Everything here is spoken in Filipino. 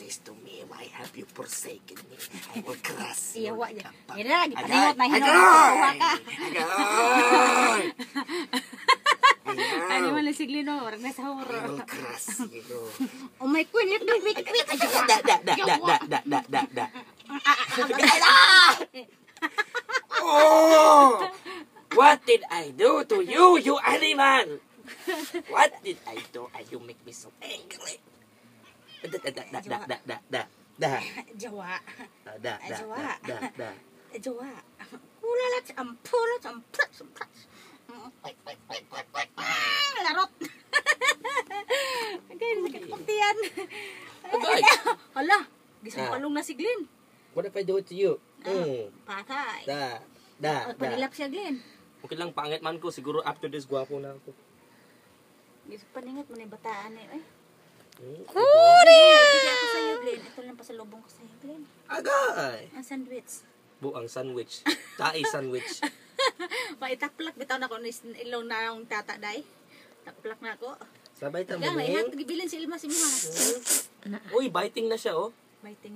this to me? Why have you forsaken me? I will crush Iya, your wa ya. kapak. Ira lagi paningot na Agay! hinuwa ka. Agay! Ano man sigli no, orang na sahur. I will crush you. Oh my queen, wait. Da. Oh! What did I do to you, you animal? What did I do? You make me so angry. Da. Jawa. Da. Jawa. Ulala, ampula, larot. Again, sakit pagtiyan. Agay! Hala, gisumpalong na si Glenn. What if I do it to you? Patay. Da. Panilap siya, Glenn. Okay lang, pangit man ko. Siguro after this, gwapo na ako. Paningot mo na yung bataan eh. Korea! Bigyan ko sa'yo, Glenn. Ito lang pasalubong ko sa'yo, Glenn. Agay! Ang sandwich. Buang sandwich. Tae sandwich. Maitaplak, bitaw na ko ilaw na ang tataday. Taplak na ako. Sabay Gang, tamunin. gibilin si Ilma si Mima. Uy, biting na siya, oh. Biting